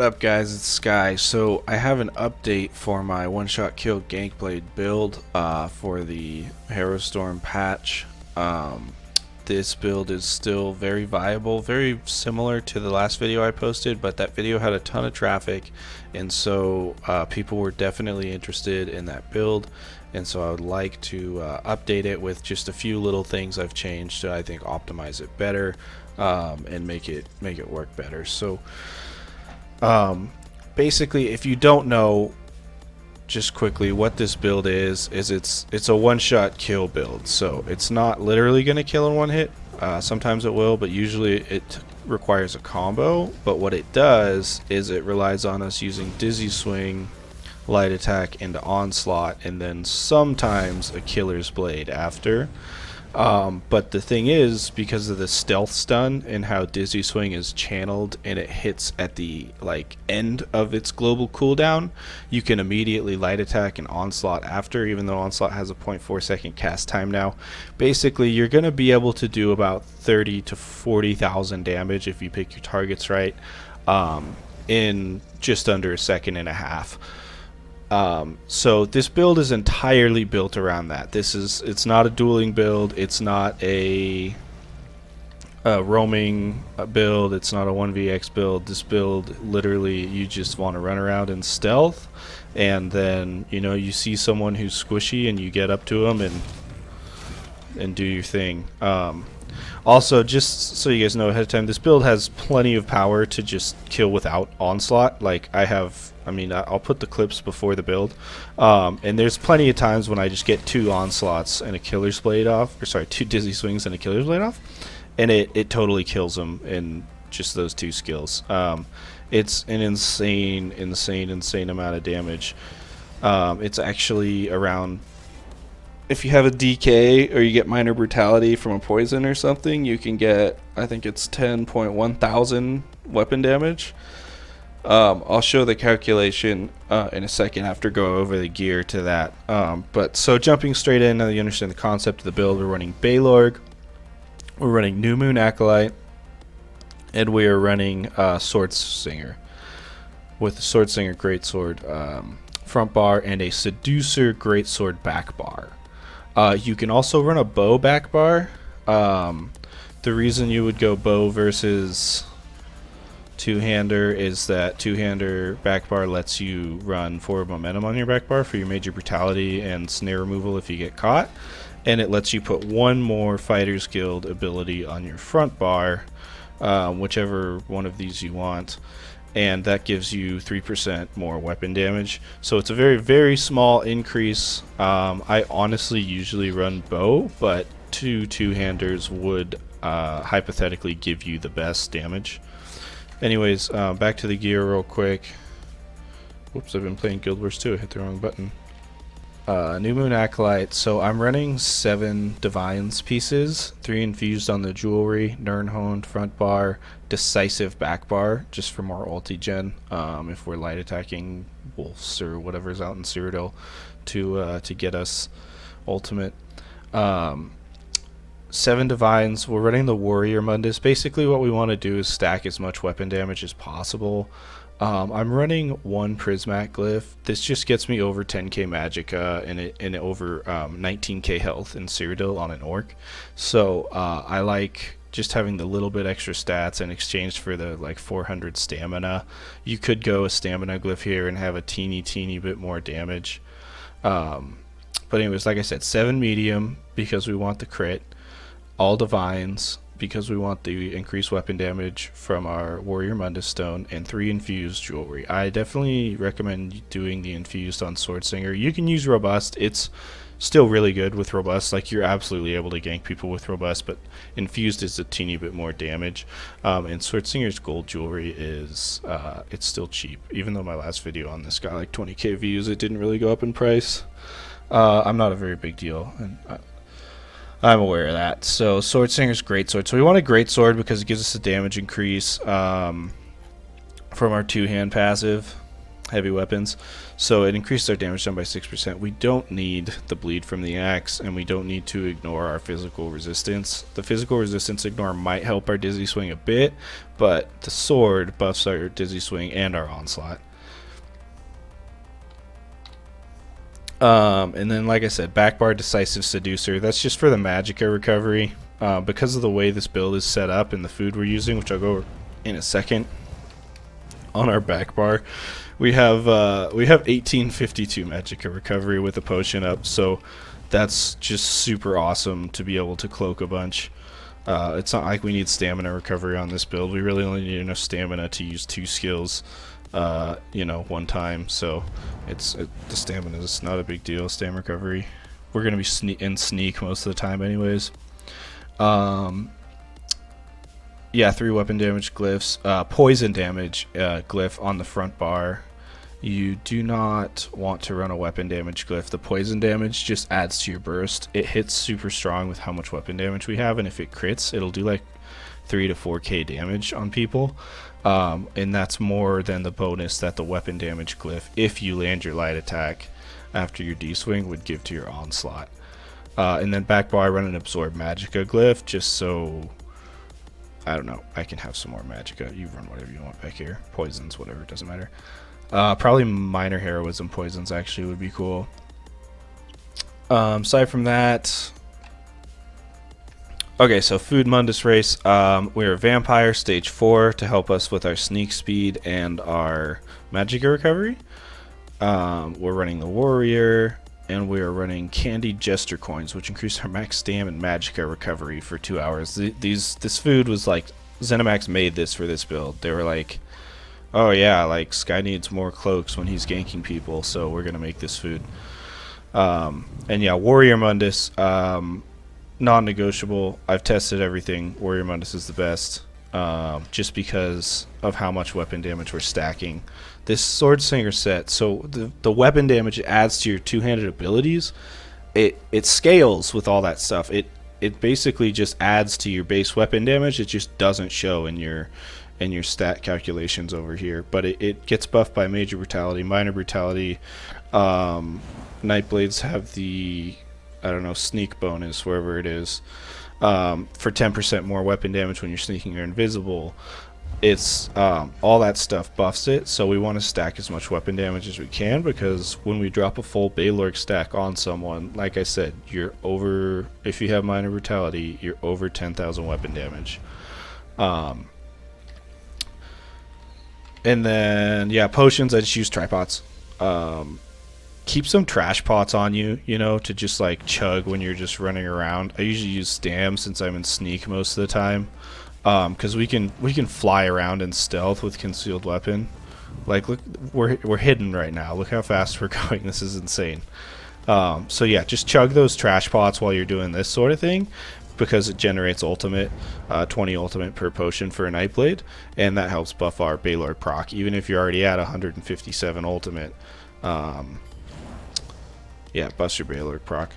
up, guys? It's Sky. So I have an update for my one-shot kill gankblade build for the Harrowstorm patch. This build is still very viable, very similar to the last video I posted, but that video had a ton of traffic, and so people were definitely interested in that build, and so I would like to update it with just a few little things I've changed to, I think, optimize it better and make it work better. So basically, if you don't know, just quickly, what this build is it's a one-shot kill build. So it's not literally going to kill in one hit. Sometimes it will, but usually it requires a combo. But what it does is it relies on us using Dizzy Swing, Light Attack into Onslaught, and then sometimes a Killer's Blade after. But the thing is, because of the stealth stun and how Dizzy Swing is channeled and it hits at the end of its global cooldown, you can immediately light attack and onslaught after, even though onslaught has a 0.4 second cast time now. Basically, you're going to be able to do about 30 to 40,000 damage if you pick your targets right, in just under a second and a half. So this build is entirely built around that. It's not a dueling build, it's not a roaming build, it's not a 1vx build. This build, literally, you just want to run around in stealth, and then you see someone who's squishy and you get up to them and do your thing. Also, just so you guys know ahead of time, this build has plenty of power to just kill without onslaught. I'll put the clips before the build, and there's plenty of times when I just get 2 onslaughts and a killer's blade off, or sorry, 2 dizzy swings and a killer's blade off, and it totally kills them in just those 2 skills. It's an insane amount of damage. It's actually around, if you have a DK or you get minor brutality from a poison or something, you can get, I think it's 10.1 thousand weapon damage. I'll show the calculation in a second after go over the gear to that. But so jumping straight in, now that you understand the concept of the build, we're running Baylorg, we're running New Moon Acolyte, and we are running Sword Singer with the Sword Singer Greatsword front bar and a Seducer Greatsword back bar. You can also run a bow back bar. The reason you would go bow versus two-hander is that two-hander back bar lets you run forward momentum on your back bar for your major brutality and snare removal if you get caught, and it lets you put 1 more Fighters Guild ability on your front bar, whichever one of these you want, and that gives you 3% more weapon damage. So it's a very small increase. I honestly usually run bow, but two-handers would hypothetically give you the best damage. Anyways, back to the gear real quick. Whoops, I've been playing Guild Wars 2. I hit the wrong button. New Moon Acolyte. So I'm running 7 Divines pieces, 3 infused on the jewelry, Nirnhoned front bar, Decisive back bar, just for more ulti gen. If we're light attacking wolves or whatever's out in Cyrodiil to get us ultimate. 7 Divines. We're running the Warrior Mundus. Basically what we want to do is stack as much weapon damage as possible. I'm running 1 Prismatic Glyph. This just gets me over 10k magicka and over 19k health in Cyrodiil on an orc. So I like just having the little bit extra stats in exchange for the 400 stamina. You could go a stamina glyph here and have a teeny bit more damage. But anyways, like I said, 7 medium because we want the crit. All Divines because we want the increased weapon damage from our Warrior Mundus Stone, and 3 infused jewelry. I definitely recommend doing the infused on Sword Singer. You can use Robust. It's still really good with Robust. You're absolutely able to gank people with Robust, but infused is a teeny bit more damage. And Sword Singer's gold jewelry is it's still cheap. Even though my last video on this got 20k views, it didn't really go up in price. I'm not a very big deal, and I'm aware of that. So Sword Singer's Greatsword. So we want a Greatsword because it gives us a damage increase from our 2-hand passive. heavy weapons. So it increased our damage done by 6%. We don't need the bleed from the axe, and we don't need to ignore our physical resistance. The physical resistance ignore might help our dizzy swing a bit, but the sword buffs our dizzy swing and our onslaught. And then, like I said, backbar decisive seducer. That's just for the magicka recovery. Because of the way this build is set up and the food we're using, which I'll go over in a second, on our backbar, we have 1852 magicka recovery with a potion up. So that's just super awesome to be able to cloak a bunch. It's not like we need stamina recovery on this build. We really only need enough stamina to use 2 skills, one time. So the stamina is not a big deal. Stam recovery. We're gonna be sneak most of the time, anyways. Yeah, 3 weapon damage glyphs. Poison damage glyph on the front bar. You do not want to run a weapon damage glyph. The poison damage just adds to your burst. It hits super strong with how much weapon damage we have, and if it crits, it'll do like 3 to 4k damage on people. And that's more than the bonus that the weapon damage glyph, if you land your light attack after your D-swing, would give to your onslaught. And then back bar, run an absorb magicka glyph, just so, I don't know, I can have some more magicka. You run whatever you want back here. Poisons, whatever, doesn't matter. Probably minor heroism poisons actually would be cool. Aside from that, okay, so food Mundus race. We're a vampire stage 4 to help us with our sneak speed and our magicka recovery. We're running the warrior, and we are running candied jester coins, which increase our max stam and magicka recovery for 2 hours. This food was like, ZeniMax made this for this build. They were like, oh yeah, like Sky needs more cloaks when he's ganking people, so we're gonna make this food. And yeah, warrior Mundus, non-negotiable. I've tested everything. Warrior Mundus is the best, just because of how much weapon damage we're stacking. This sword slinger set, so the weapon damage it adds to your two-handed abilities, it scales with all that stuff. It basically just adds to your base weapon damage. It just doesn't show in your stat calculations over here, but it gets buffed by major brutality, minor brutality. Nightblades have the, I don't know, sneak bonus wherever it is, for 10% more weapon damage when you're sneaking or invisible. It's all that stuff buffs it, so we want to stack as much weapon damage as we can, because when we drop a full Balorg stack on someone, like I said, you're over, if you have minor brutality, you're over 10,000 weapon damage. And then, yeah, potions, I just use tripods. Keep some trash pots on you, to just like chug when you're just running around. I usually use stam since I'm in sneak most of the time, because we can fly around in stealth with concealed weapon. Like, look, we're hidden right now. Look how fast we're going. This is insane. So yeah, just chug those trash pots while you're doing this sort of thing, because it generates ultimate, 20 ultimate per potion for a Nightblade, and that helps buff our Balorg proc, even if you're already at 157 ultimate. Yeah, buffs your Balorg proc.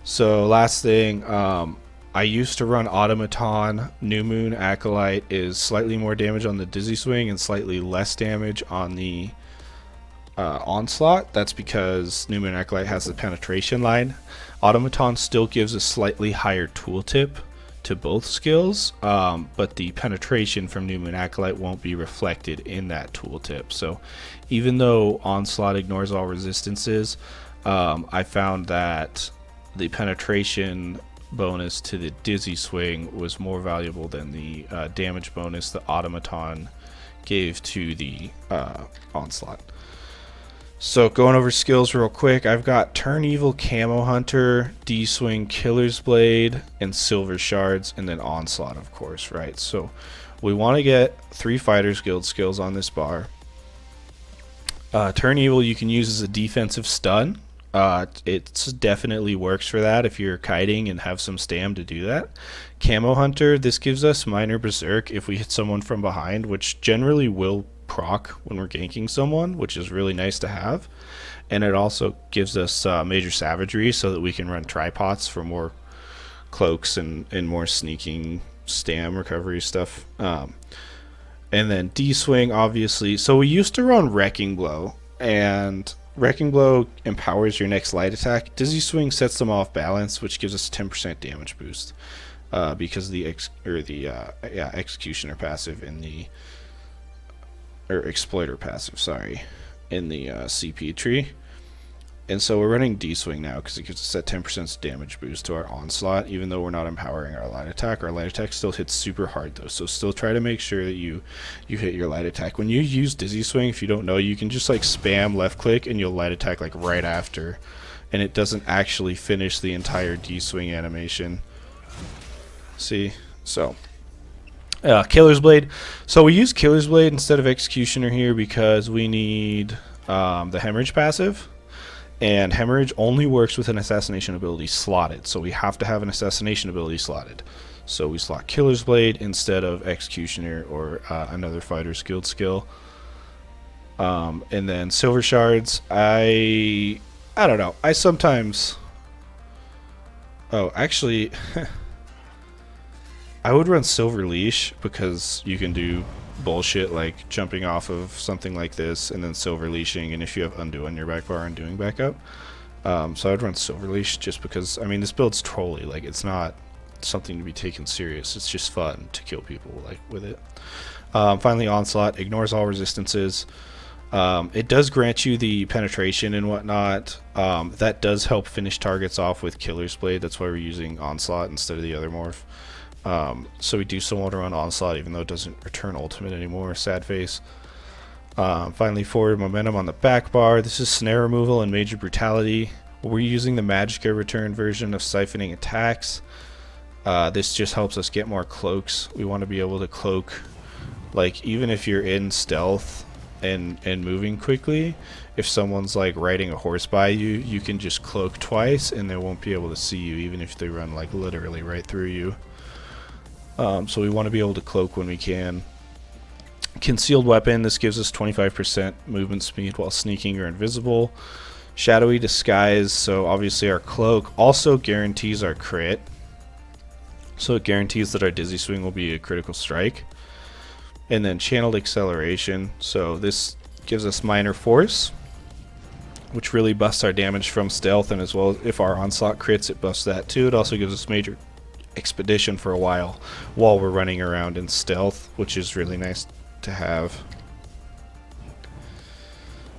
So last thing, I used to run Automaton. New Moon Acolyte is slightly more damage on the Dizzy Swing and slightly less damage on the Onslaught. That's because New Moon Acolyte has the penetration line. Automaton still gives a slightly higher tooltip to both skills, but the penetration from New Moon Acolyte won't be reflected in that tooltip. So even though Onslaught ignores all resistances, I found that the penetration bonus to the Dizzy Swing was more valuable than the damage bonus the Automaton gave to the Onslaught. So going over skills real quick, I've got Turn Evil, Camo Hunter, D-Swing, Killer's Blade, and Silver Shards, and then Onslaught, of course, right? So we want to get 3 Fighters Guild skills on this bar. Turn Evil you can use as a defensive stun. It definitely works for that if you're kiting and have some stam to do that. Camo Hunter, this gives us minor berserk if we hit someone from behind, which generally will proc when we're ganking someone, which is really nice to have. And it also gives us major savagery so that we can run tripods for more cloaks and more sneaking stam recovery stuff. And then D-Swing, obviously. So we used to run Wrecking Blow. And Wrecking Blow empowers your next light attack. Dizzy Swing sets them off balance, which gives us a 10% damage boost because of the Executioner passive in the Exploiter passive, sorry, in the CP tree. And so we're running D-Swing now because it gives us that 10% damage boost to our Onslaught, even though we're not empowering our light attack. Our light attack still hits super hard though, so still try to make sure that you hit your light attack. When you use Dizzy Swing, if you don't know, you can just like spam left click and you'll light attack like right after, and it doesn't actually finish the entire D-Swing animation. See? So Killer's Blade. So we use Killer's Blade instead of Executioner here because we need the Hemorrhage passive. And Hemorrhage only works with an Assassination ability slotted, so we have to have an Assassination ability slotted. So we slot Killer's Blade instead of Executioner or another Fighter's Guild skill. And then Silver Shards, I don't know. I sometimes... Oh, actually... I would run Silver Leash because you can do bullshit like jumping off of something like this and then Silver Leashing, and if you have Undo on your back bar, undoing back up. So I'd run Silver Leash just because, I mean, this build's trolly. Like, it's not something to be taken serious. It's just fun to kill people like with it. Finally, Onslaught ignores all resistances. It does grant you the penetration and whatnot. That does help finish targets off with Killer's Blade. That's why we're using Onslaught instead of the other morph. So we do still want to run Onslaught even though it doesn't return ultimate anymore. Sad face. Finally, forward momentum on the back bar. This is snare removal and major brutality. We're using the Magicka return version of siphoning attacks. This just helps us get more cloaks. We want to be able to cloak, like, even if you're in stealth and moving quickly, if someone's like riding a horse by you, you can just cloak twice and they won't be able to see you even if they run like literally right through you. So we want to be able to cloak when we can. Concealed weapon, this gives us 25% movement speed while sneaking or invisible. Shadowy disguise, so obviously our cloak also guarantees our crit. So it guarantees that our Dizzy Swing will be a critical strike. And then channeled acceleration, so this gives us minor force, which really buffs our damage from stealth, and as well as if our onslaught crits, it buffs that too. It also gives us major expedition for a while we're running around in stealth, which is really nice to have.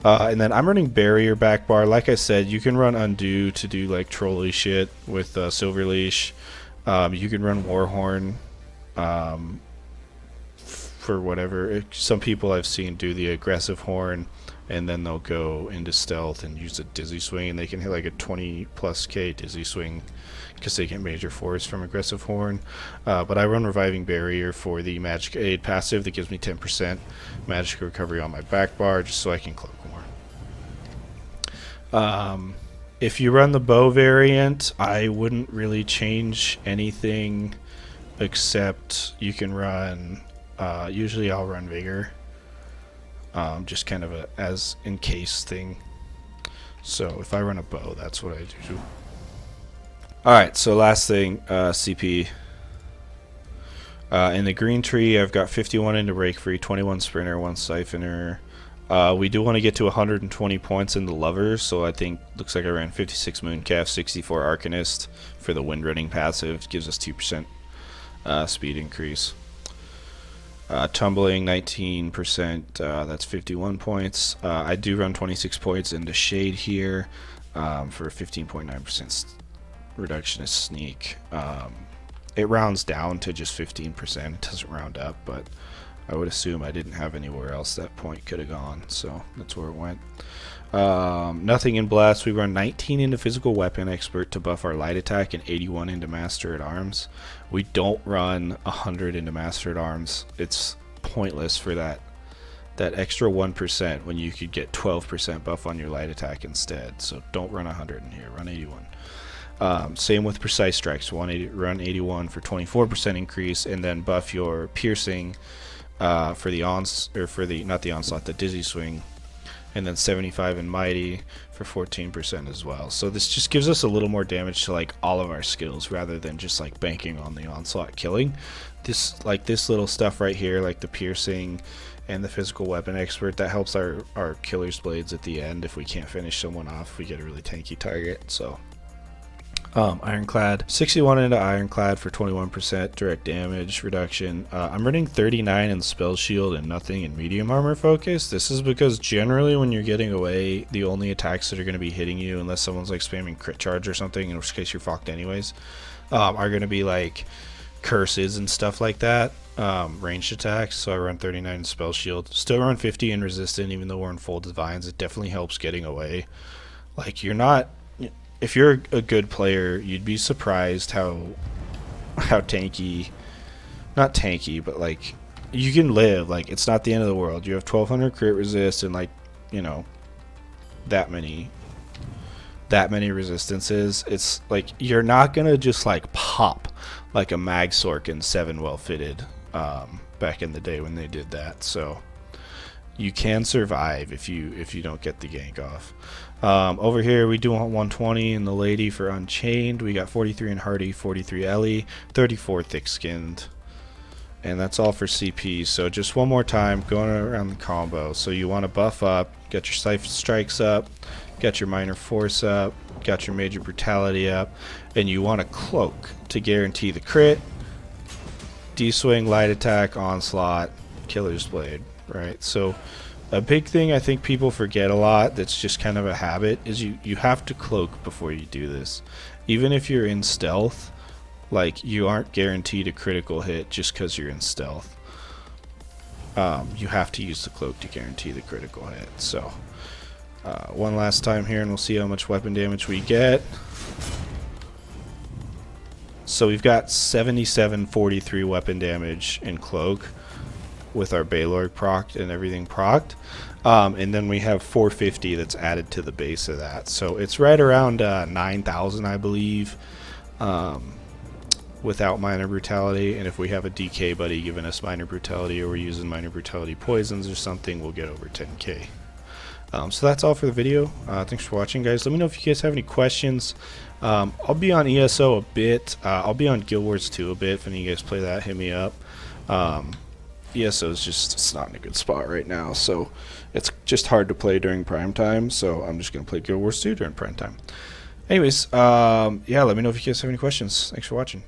And then I'm running barrier back bar. Like I said, you can run undo to do like trolley shit with Silver Leash. You can run Warhorn for whatever. Some people I've seen do the aggressive horn and then they'll go into stealth and use a Dizzy Swing, and they can hit like a 20+K Dizzy Swing because they get major force from aggressive horn. But I run reviving barrier for the magic aid passive that gives me 10% magic recovery on my back bar just so I can cloak more. If you run the bow variant, I wouldn't really change anything except you can run, usually I'll run vigor, just kind of a as in case thing. So if I run a bow, that's what I do. Alright, so last thing, CP. In the green tree, I've got 51 into break free, 21 sprinter, 1 siphoner. We do want to get to 120 points in the lovers, so I think looks like I ran 56 mooncalf, 64 arcanist for the windrunning passive. It gives us 2% speed increase. Tumbling 19%, that's 51 points. I do run 26 points into shade here for 15.9% reduction of sneak. It rounds down to just 15%. It doesn't round up, but I would assume I didn't have anywhere else that point could have gone, so that's where it went. Nothing in blast. We run 19 into physical weapon expert to buff our light attack and 81 into master at arms. We don't run 100 into master at arms. It's pointless for that extra 1% when you could get 12% buff on your light attack instead. So don't run 100 in here. Run 81. Same with precise strikes. Run 81 for 24% increase, and then buff your piercing for the not the onslaught, the Dizzy Swing, and then 75 in mighty for 14% as well. So this just gives us a little more damage to like all of our skills rather than just like banking on the onslaught killing. This little stuff right here, like the piercing and the physical weapon expert, that helps our killer's blades at the end if we can't finish someone off, if we get a really tanky target. So Ironclad, 61 into Ironclad for 21% direct damage reduction. I'm running 39 in Spell Shield and nothing in Medium Armor Focus. This is because generally when you're getting away, the only attacks that are going to be hitting you, unless someone's like spamming crit charge or something, in which case you're fucked anyways, are going to be like curses and stuff like that, ranged attacks. So I run 39 in Spell Shield. Still run 50 in Resistant, even though we're in full Divines. It definitely helps getting away. Like, you're not... If you're a good player, you'd be surprised how tanky, not tanky, but like you can live. Like, it's not the end of the world. You have 1200 crit resist and like, you know, that many resistances. It's like you're not gonna just like pop like a Mag Sorkin 7 well fitted back in the day when they did that. So you can survive if you don't get the gank off. Over here we do want 120 in the lady for Unchained. We got 43 in Hardy, 43 Ellie, 34 thick skinned, and that's all for CP. So just one more time going around the combo. So you want to buff up, get your Siphon Strikes up, got your Minor Force up, got your Major Brutality up, and you want to Cloak to guarantee the crit, D-Swing, Light Attack, Onslaught, Killer's Blade. Right, so a big thing I think people forget a lot, that's just kind of a habit, is you have to cloak before you do this. Even if you're in stealth, like, you aren't guaranteed a critical hit just because you're in stealth. You have to use the cloak to guarantee the critical hit. So one last time here and we'll see how much weapon damage we get. So we've got 7743 weapon damage in cloak with our Baylor procced and everything procced, and then we have 450 that's added to the base of that, so it's right around 9,000 I believe, without Minor Brutality. And if we have a DK buddy giving us Minor Brutality, or we're using Minor Brutality poisons or something, we'll get over 10k. So that's all for the video. Thanks for watching, guys. Let me know if you guys have any questions. I'll be on ESO a bit. I'll be on Guild Wars 2 a bit. If any of you guys play that, hit me up. ESO is just, it's not in a good spot right now, so it's just hard to play during prime time, so I'm just going to play Guild Wars 2 during prime time. Anyways, yeah, let me know if you guys have any questions. Thanks for watching.